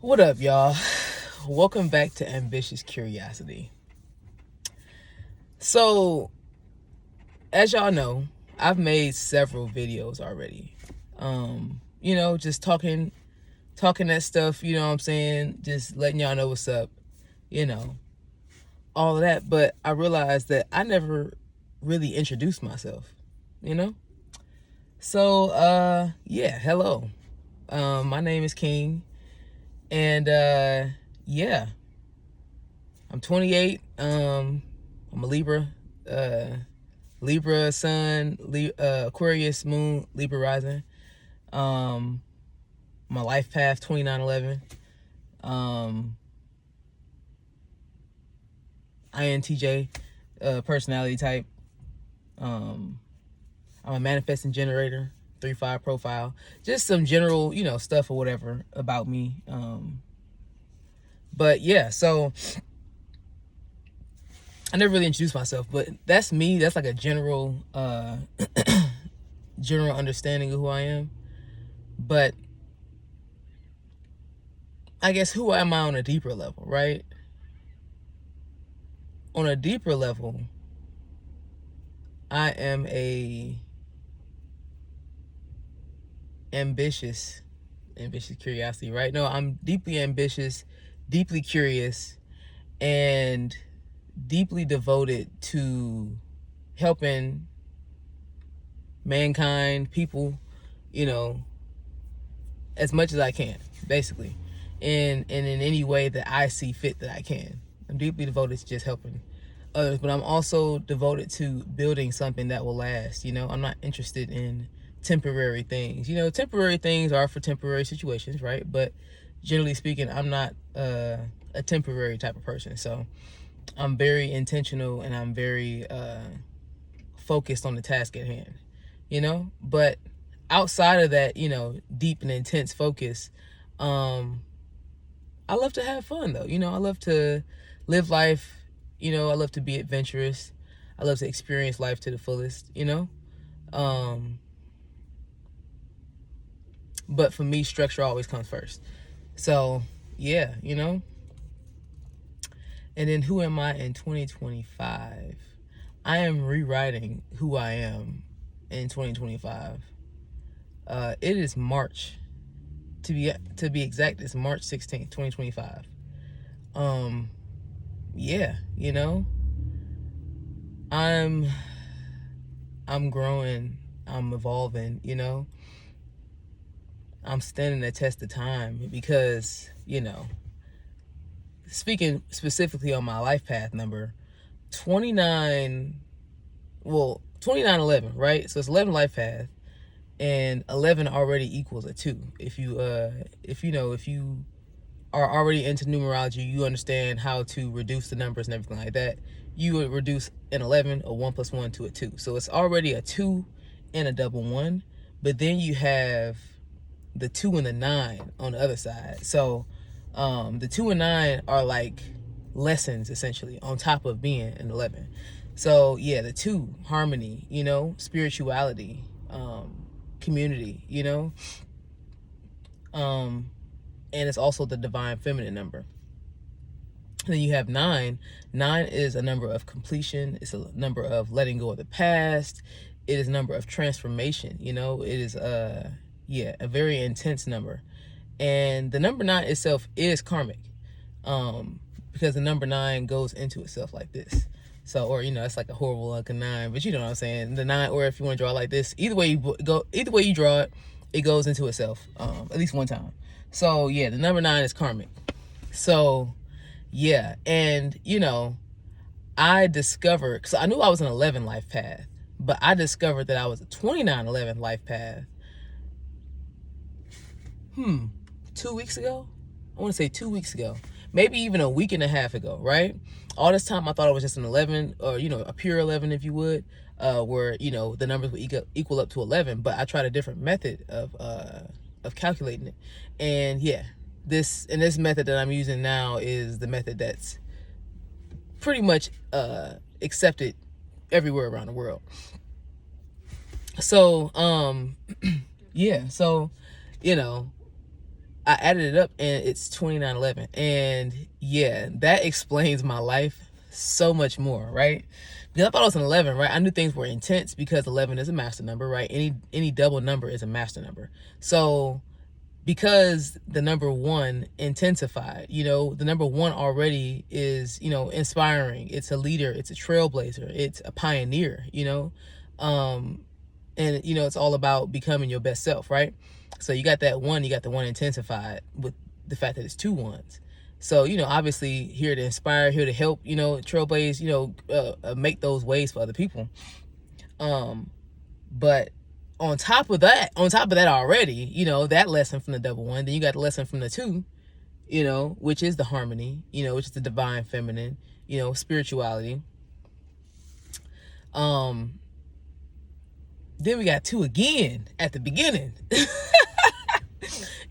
What up, y'all? Welcome back to Ambitious Curiosity. So, as y'all know, I've made several videos already. Just talking that stuff, you know what I'm saying? Just letting y'all know what's up, you know, all of that. But I realized that I never really introduced myself, you know? So, hello. My name is King, and yeah, I'm 28. I'm a Libra, Libra Sun, Aquarius Moon, Libra Rising. My life path 2911. INTJ, personality type. I'm a manifesting generator, 3-5 profile. Just some general, stuff or whatever about me. But yeah, so I never really introduced myself, but that's me. That's like a general general understanding of who I am. But I guess who am I on a deeper level, right? On a deeper level, I am a ambitious curiosity, right? No, I'm deeply ambitious, deeply curious, and deeply devoted to helping mankind, people, as much as I can, basically, and in any way that I see fit that I can. I'm deeply devoted to just helping others, but I'm also devoted to building something that will last. I'm not interested in temporary things. Temporary things are for temporary situations, right? But generally speaking, I'm not a temporary type of person. So I'm very intentional, and I'm very focused on the task at hand. But outside of that, deep and intense focus, I love to have fun though. I love to live life. I love to be adventurous. I love to experience life to the fullest, But for me, structure always comes first. So, yeah, And then who am I in 2025? I am rewriting who I am in 2025. It is March. To be exact, it's March 16th, 2025. Yeah, I'm growing, I'm evolving, I'm standing the test of time because, speaking specifically on my life path number, 29, 2911, right? So it's 11 life path, and 11 already equals a 2. If you are already into numerology, you understand how to reduce the numbers and everything like that. You would reduce an 11, a 1 plus 1 to a 2. So it's already a 2 and a double 1. But then you have the 2 and the 9 on the other side. So the 2 and 9 are like lessons essentially on top of being an 11. So yeah, the 2, harmony, spirituality, community, and it's also the divine feminine number. And then you have 9. 9 is a number of completion. It's a number of letting go of the past. It is a number of transformation. It is a very intense number. And the number 9 itself is karmic, because the number 9 goes into itself like this. So, or it's like a horrible looking 9, but you know what I'm saying. The 9, or if you want to draw it like this, either way you draw it, it goes into itself, at least one time. So yeah, the number 9 is karmic. So yeah, and I discovered, because I knew I was an 11 life path, but I discovered that I was a 2911 life path 2 weeks ago. I want to say 2 weeks ago, maybe even a week and a half ago, right? All this time I thought it was just an 11, or a pure 11, if you would, where the numbers would equal up to 11. But I tried a different method of calculating it, and yeah, this method that I'm using now is the method that's pretty much accepted everywhere around the world. So yeah, so I added it up and it's 2911. And yeah, that explains my life so much more, right? Because I thought it was an 11, right? I knew things were intense because 11 is a master number, right? Any double number is a master number. So because the number one intensified, the number one already is, inspiring. It's a leader, it's a trailblazer, it's a pioneer, and it's all about becoming your best self, right? So you got that one, you got the one intensified with the fact that it's two ones. So, obviously here to inspire, here to help, trailblaze, make those ways for other people. But on top of that already, that lesson from the double one, then you got the lesson from the two, which is the harmony, which is the divine feminine, spirituality. Then we got two again at the beginning.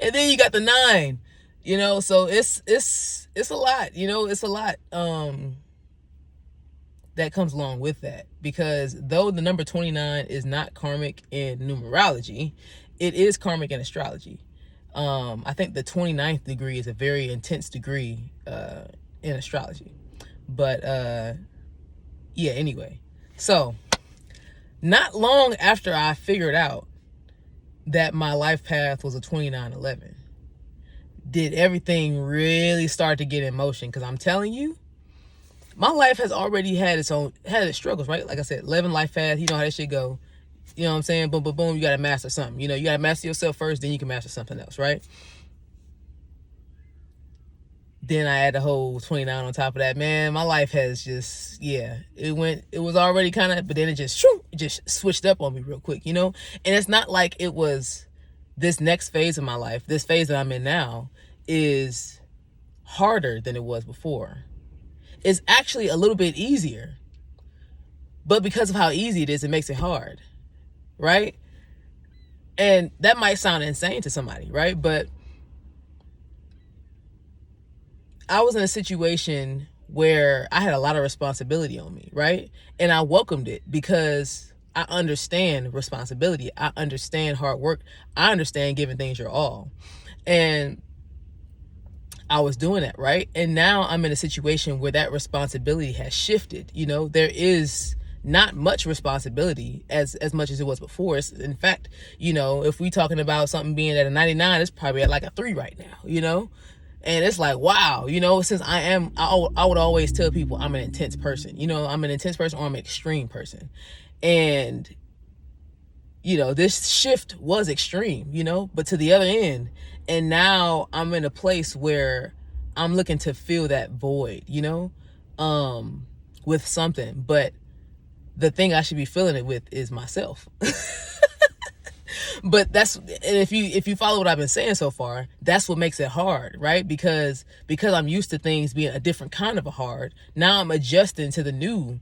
And then you got the 9, so it's a lot, it's a lot that comes along with that. Because though the number 29 is not karmic in numerology, it is karmic in astrology. I think the 29th degree is a very intense degree in astrology. But yeah, anyway. So not long after I figured out that my life path was a 2911, did everything really start to get in motion. Because I'm telling you, my life has already had its struggles, right? Like I said, 11 life path, you know how that shit go. You know what I'm saying? Boom, boom, boom, you got to master something. You got to master yourself first, then you can master something else, right? Then I had the whole 29 on top of that. Man, my life has just, it was already kind of, but then it just switched up on me real quick, And it's not like it was this next phase of my life. This phase that I'm in now is harder than it was before. It's actually a little bit easier. But because of how easy it is, it makes it hard, right? And that might sound insane to somebody, right? But I was in a situation where I had a lot of responsibility on me, right? And I welcomed it because I understand responsibility. I understand hard work. I understand giving things your all. And I was doing that, right? And now I'm in a situation where that responsibility has shifted. There is not much responsibility as much as it was before. In fact, if we talking about something being at a 99, it's probably at like a 3 right now, And it's like, wow, since I would always tell people I'm an intense person, I'm an intense person or I'm an extreme person. And, this shift was extreme, but to the other end. And now I'm in a place where I'm looking to fill that void, with something. But the thing I should be filling it with is myself. But if you follow what I've been saying so far, that's what makes it hard, right? Because I'm used to things being a different kind of a hard. Now I'm adjusting to the new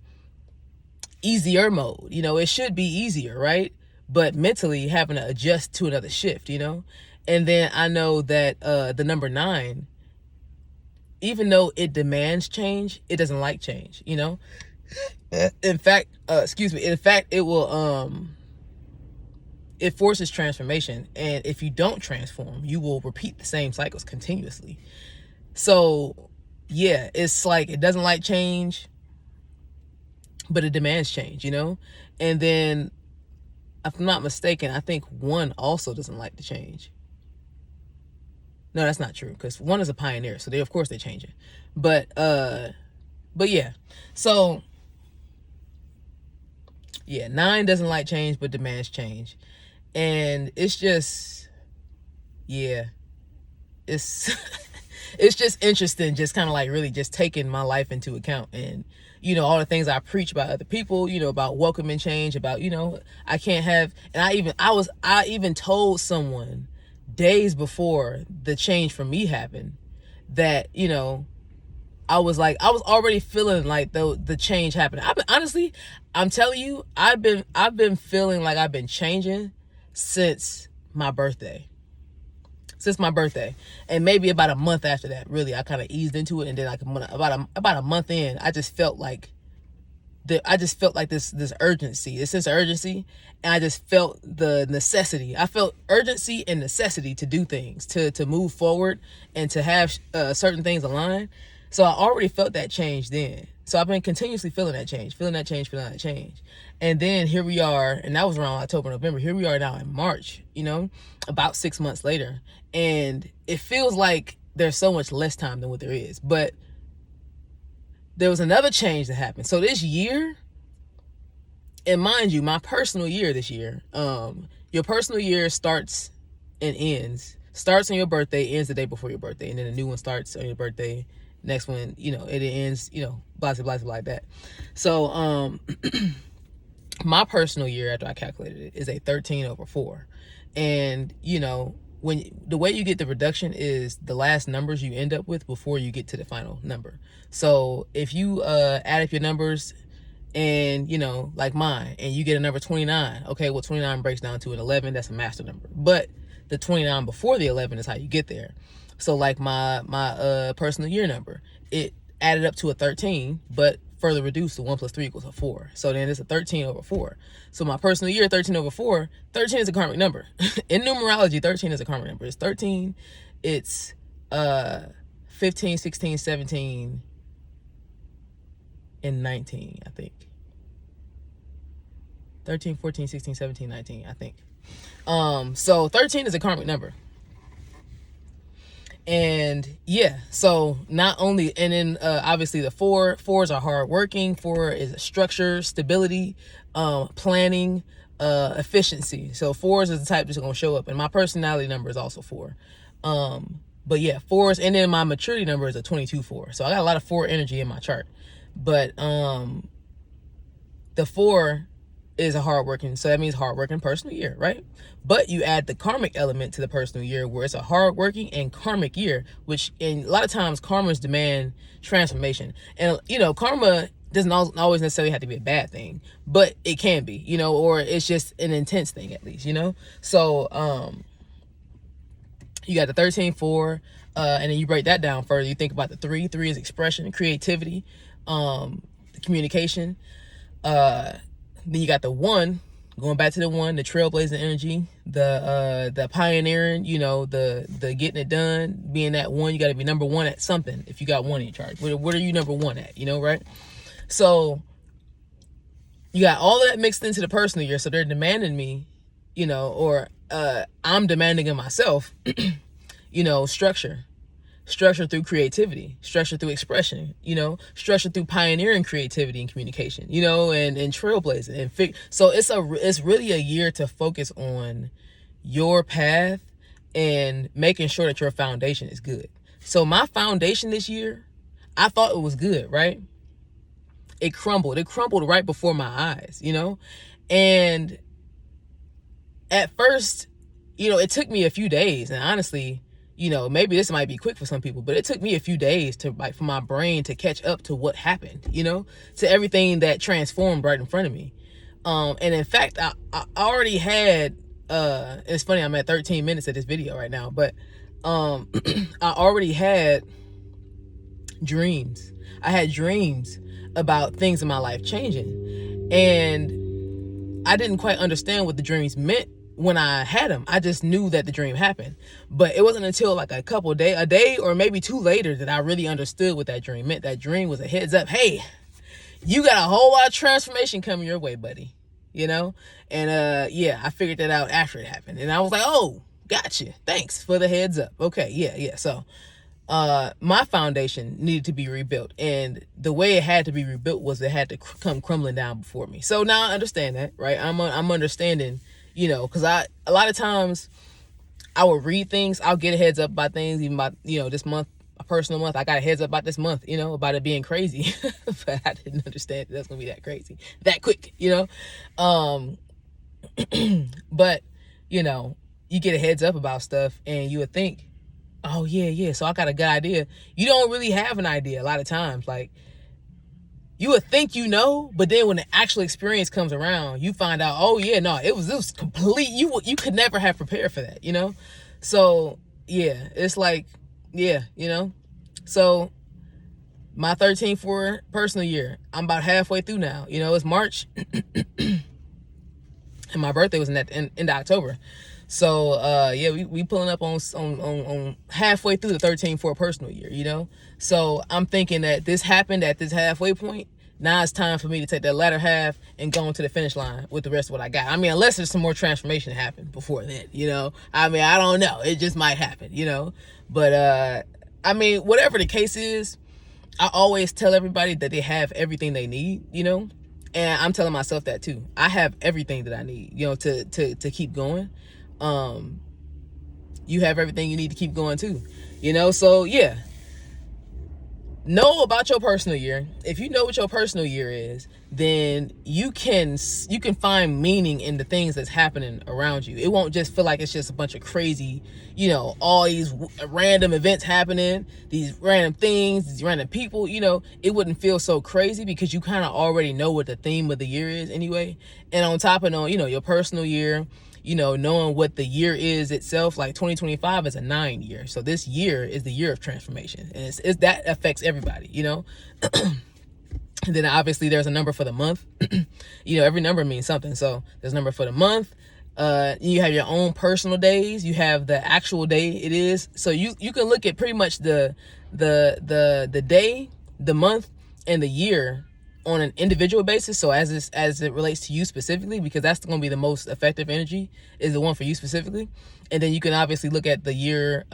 easier mode. It should be easier, right? But mentally having to adjust to another shift, And then I know that the number 9, even though it demands change, it doesn't like change, In fact, it will it forces transformation. And if you don't transform, you will repeat the same cycles continuously. So yeah, it's like it doesn't like change, but it demands change, And then, if I'm not mistaken, I think 1 also doesn't like to change. No, that's not true, because 1 is a pioneer, so of course they change it. But yeah. So yeah, 9 doesn't like change but demands change. And it's just, yeah, it's it's just interesting, just kind of like really just taking my life into account. And all the things I preach about other people, about welcoming change, about I can't have. And I even told someone days before the change for me happened that I was already feeling like the change happened. Honestly, I'm telling you, I've been feeling like I've been changing since my birthday. And maybe about a month after that, really, I kind of eased into it. And then like about a month in, I just felt like I just felt like this urgency, this sense of urgency, and I just felt the necessity. I felt urgency and necessity to do things, to move forward, and to have certain things aligned. So I already felt that change then. So I've been continuously feeling that change. And then here we are, and that was around October, November. Here we are now in March, about 6 months later. And it feels like there's so much less time than what there is. But there was another change that happened. So this year, and mind you, my personal year this year, your personal year starts and ends. Starts on your birthday, ends the day before your birthday. And then a new one starts on your birthday. Next one, it ends, blah, blah, blah, like that. So, my personal year, after I calculated it, is a 13/4. And, when the way you get the reduction is the last numbers you end up with before you get to the final number. So if you add up your numbers and, like mine, and you get a number 29, okay, well, 29 breaks down to an 11. That's a master number. But the 29 before the 11 is how you get there. So like my personal year number, it added up to a 13, but further reduced to 1 + 3 = 4. So then it's a 13/4. So my personal year, 13/4, 13 is a karmic number. In numerology, 13 is a karmic number. It's 13, it's 15, 16, 17, and 19, I think. 13, 14, 16, 17, 19, I think. So 13 is a karmic number. And yeah, so not only, and then obviously the fours are hardworking. 4 is structure, stability, planning, efficiency. So 4s is the type that's going to show up, and my personality number is also 4. But yeah, 4s, and then my maturity number is a 22/4. So I got a lot of 4 energy in my chart. But the 4 is a hardworking, so that means hardworking personal year, right? But you add the karmic element to the personal year, where it's a hardworking and karmic year, which in a lot of times karmas demand transformation. And karma doesn't always necessarily have to be a bad thing, but it can be, or it's just an intense thing at least, So you got the 13/4, and then you break that down further. You think about the 3. 3 is expression, creativity, communication. Then you got the 1, going back to the 1, the trailblazing energy, the pioneering, the getting it done, being that 1. You got to be number 1 at something. If you got 1 in your chart, what are you number 1 at? Right? So you got all of that mixed into the personal year. So they're demanding me, or I'm demanding of myself, structure through creativity, structure through expression, structure through pioneering creativity and communication, and trailblazing and so it's really a year to focus on your path and making sure that your foundation is good. So my foundation this year, I thought it was good, right? It crumbled right before my eyes, and at first, it took me a few days, and honestly, maybe this might be quick for some people, but it took me a few days for my brain to catch up to what happened, to everything that transformed right in front of me. And in fact, I already had, it's funny, I'm at 13 minutes of this video right now, but I already had dreams. I had dreams about things in my life changing, and I didn't quite understand what the dreams meant when I had them. I just knew that the dream happened, but it wasn't until like a day or maybe 2 later that I really understood what that dream meant. That dream was a heads up. Hey, you got a whole lot of transformation coming your way, buddy. And yeah, I figured that out after it happened, and I was like, oh, gotcha. Thanks for the heads up. Okay, yeah. So my foundation needed to be rebuilt, and the way it had to be rebuilt was it had to come crumbling down before me. So now I understand that, right? I'm understanding. Because a lot of times I would read things, I'll get a heads up about things, even about, this month, a personal month. I got a heads up about this month, about it being crazy, but I didn't understand that's going to be that crazy, that quick, but, you get a heads up about stuff and you would think, oh yeah, so I got a good idea. You don't really have an idea a lot of times. Like, you would think but then when the actual experience comes around, you find out, oh yeah, no, it was complete. You could never have prepared for that, So yeah, it's like, yeah, So My 13-4 personal year, I'm about halfway through now. You know, it's March, and my birthday was in that end of October. So yeah, we pulling up on halfway through the 13-4 personal year, you know. So I'm thinking that this happened at this halfway point. Now it's time for me to take that latter half and go into the finish line with the rest of what I got. I mean, unless there's some more transformation happen before then, you know. I mean, I don't know. It just might happen, you know. But I mean, whatever the case is, I always tell everybody that they have everything they need, you know. And I'm telling myself that too. I have everything that I need, you know, to keep going. You have everything you need to keep going too, you know. So yeah, know about your personal year. If you know what your personal year is, then you can find meaning in the things that's happening around you. It won't just feel like it's just a bunch of crazy, you know, all these random events happening, these random things, these random people, you know. It wouldn't feel so crazy because you kind of already know what the theme of the year is anyway. And on top of knowing, you know, your personal year, you know, knowing what the year is itself, like 2025 is a 9 year. So this year is the year of transformation. And it's that affects everybody, you know. And then obviously there's a number for the month. You know, every number means something. So there's a number for the month. You have your own personal days. You have the actual day it is. So you can look at pretty much the day, the month, and the year on an individual basis. So as it relates to you specifically, because that's going to be the most effective energy, is the one for you specifically. And then you can obviously look at the year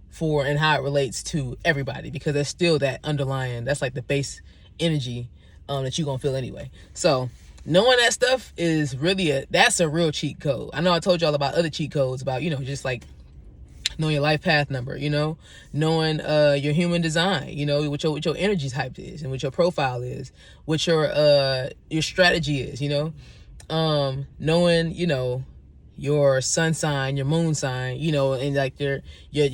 for and how it relates to everybody, because there's still that underlying, that's like the base energy that you're going to feel anyway. So knowing that stuff is really that's a real cheat code. I know I told y'all about other cheat codes about, you know, just like knowing your life path number, you know, knowing your human design, you know, what your energy type is and what your profile is, what your strategy is, you know, knowing, you know, your sun sign, your moon sign, you know, and like your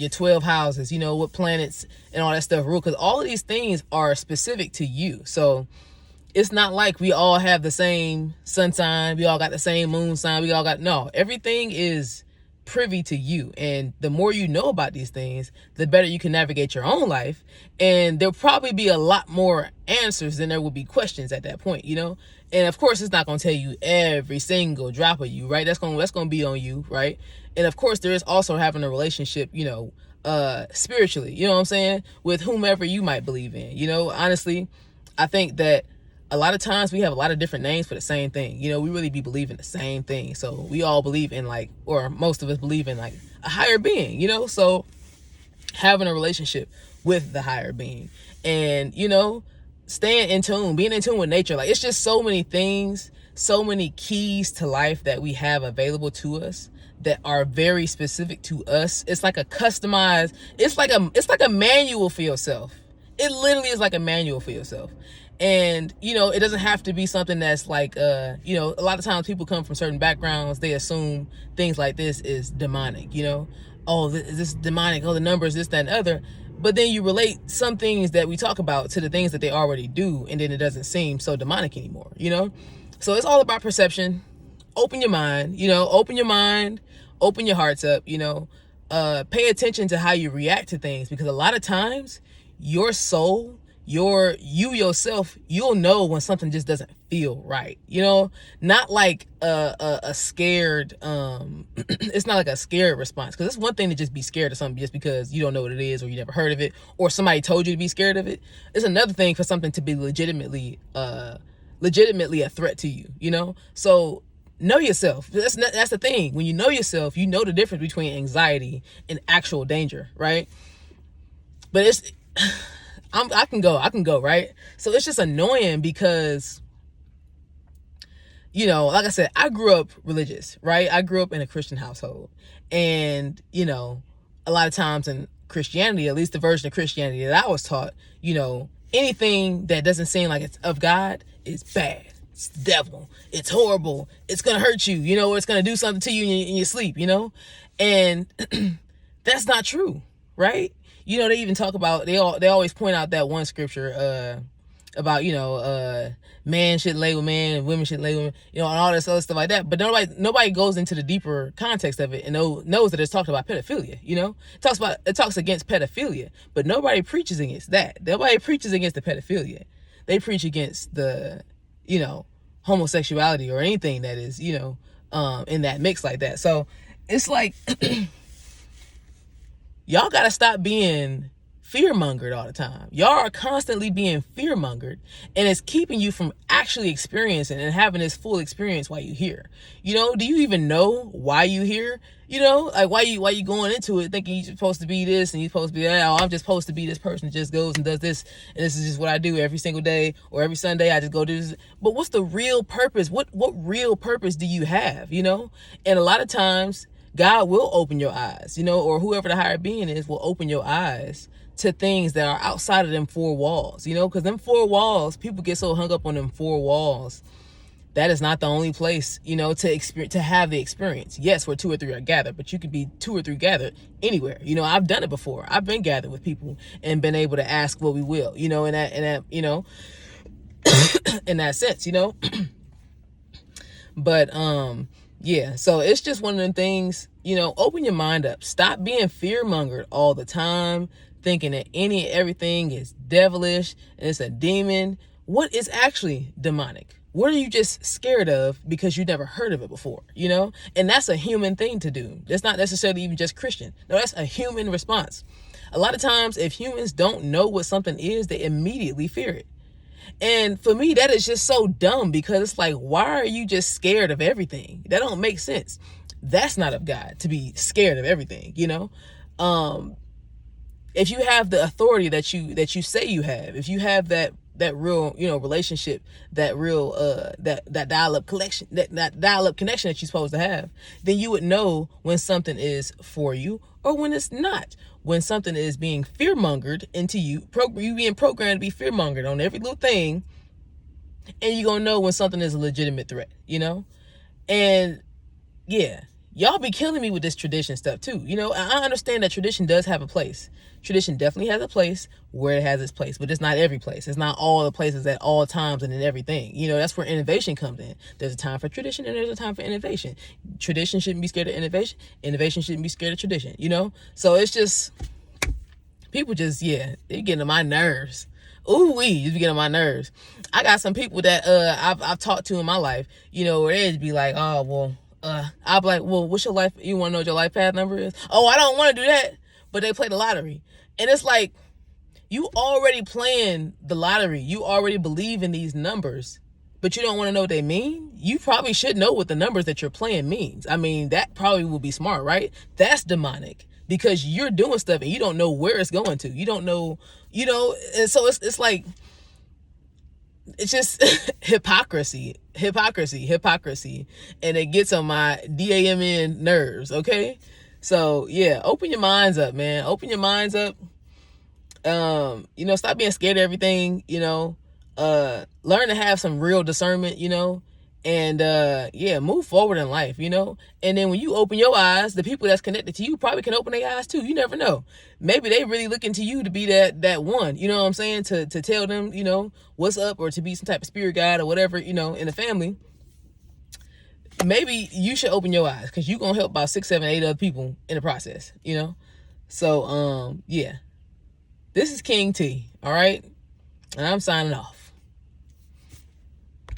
12 houses, you know, what planets and all that stuff rule, because all of these things are specific to you. So it's not like we all have the same sun sign, we all got the same moon sign, we all got, no, everything is privy to you. And the more you know about these things, the better you can navigate your own life. And there'll probably be a lot more answers than there will be questions at that point, you know. And of course, it's not going to tell you every single drop of you, right? That's going to be on you, right? And of course, there is also having a relationship, you know, spiritually, you know what I'm saying, with whomever you might believe in. You know, honestly, I think that a lot of times we have a lot of different names for the same thing. You know, we really be believing the same thing. So we all believe in, like, or most of us believe in, like, a higher being, you know. So having a relationship with the higher being, and, you know, staying in tune, being in tune with nature. Like, it's just so many things, so many keys to life that we have available to us that are very specific to us. It's like a customized, it's like a manual for yourself. It literally is like a manual for yourself. And, you know, it doesn't have to be something that's like, you know, a lot of times people come from certain backgrounds, they assume things like this is demonic, you know. Oh, this is demonic, oh, the numbers, this, that, and other. But then you relate some things that we talk about to the things that they already do, and then it doesn't seem so demonic anymore, you know. So it's all about perception. Open your mind, you know, open your mind, open your hearts up, you know. Pay attention to how you react to things, because a lot of times your soul, you yourself, you'll know when something just doesn't feel right, you know. Not like a scared it's not like a scared response, because it's one thing to just be scared of something just because you don't know what it is or you never heard of it or somebody told you to be scared of it. It's another thing for something to be legitimately a threat to you, you know. So know yourself. That's the thing. When you know yourself, you know the difference between anxiety and actual danger, right? But it's I can go, right? So it's just annoying because, you know, like I said, I grew up religious, right? I grew up in a Christian household. And, you know, a lot of times in Christianity, at least the version of Christianity that I was taught, you know, anything that doesn't seem like it's of God is bad. It's the devil. It's horrible. It's going to hurt you. You know, it's going to do something to you in your sleep, you know? And that's not true, right? You know, they even talk about, they always point out that one scripture, about, man shouldn't lay with man and women shouldn't lay with women, and all this other stuff like that. But nobody goes into the deeper context of it and knows that it's talked about pedophilia. It talks against pedophilia, but nobody preaches against that. Nobody preaches against the pedophilia. They preach against the, homosexuality or anything that is, in that mix like that. So it's like, y'all got to stop being fear-mongered all the time. Y'all are constantly being fear-mongered, and it's keeping you from actually experiencing and having this full experience while you're here. Do you even know why you here? Like why you going into it thinking you're supposed to be this and you're supposed to be that? Oh, I'm just supposed to be this person that just goes and does this, and this is just what I do every single day, or every Sunday I just go do this. But what's the real purpose? What real purpose do you have? And a lot of times God will open your eyes, or whoever the higher being is will open your eyes to things that are outside of them four walls, because them four walls, people get so hung up on them four walls. That is not the only place, to have the experience. Yes, where two or three are gathered, but you could be two or three gathered anywhere. I've done it before. I've been gathered with people and been able to ask what we will, in that, in that sense, But, yeah, so it's just one of them things, open your mind up. Stop being fear-mongered all the time, thinking that everything is devilish and it's a demon. What is actually demonic? What are you just scared of because you never heard of it before, And that's a human thing to do. That's not necessarily even just Christian. No, that's a human response. A lot of times, if humans don't know what something is, they immediately fear it. And for me, that is just so dumb, because it's like, why are you just scared of everything? That don't make sense. That's not of God, to be scared of everything, If you have the authority that you say you have, if you have that real, relationship, that real, that dial-up connection, that dial-up connection that you're supposed to have, then you would know when something is for you or when it's not. When something is being fear-mongered into you, you being programmed to be fear-mongered on every little thing, and you're gonna know when something is a legitimate threat, And yeah, y'all be killing me with this tradition stuff too. I understand that tradition does have a place. Tradition definitely has a place where it has its place, but it's not every place. It's not all the places at all times and in everything. That's where innovation comes in. There's a time for tradition and there's a time for innovation. Tradition shouldn't be scared of innovation. Innovation shouldn't be scared of tradition, So it's just, people just, yeah, they're getting on my nerves. Ooh wee, you be getting on my nerves. I got some people that I've talked to in my life, where they'd be like, oh, well, I'll be like, well, what's your life? You want to know what your life path number is? Oh, I don't want to do that. But they play the lottery. And it's like, you already playing the lottery. You already believe in these numbers, but you don't want to know what they mean. You probably should know what the numbers that you're playing means. I mean, that probably would be smart, right? That's demonic, because you're doing stuff and you don't know where it's going to. You don't know, and so it's like, it's just hypocrisy, and it gets on my DAMN nerves, okay? So yeah, open your minds up, man. Open your minds up. Stop being scared of everything, learn to have some real discernment, and yeah, move forward in life, and then when you open your eyes, the people that's connected to you probably can open their eyes too. You never know. Maybe they really looking to you to be that one, you know what I'm saying, to tell them, what's up, or to be some type of spirit guide or whatever, in the family. Maybe you should open your eyes, because you're gonna help about 6, 7, 8 other people in the process, So yeah, this is King T, all right, and I'm signing off.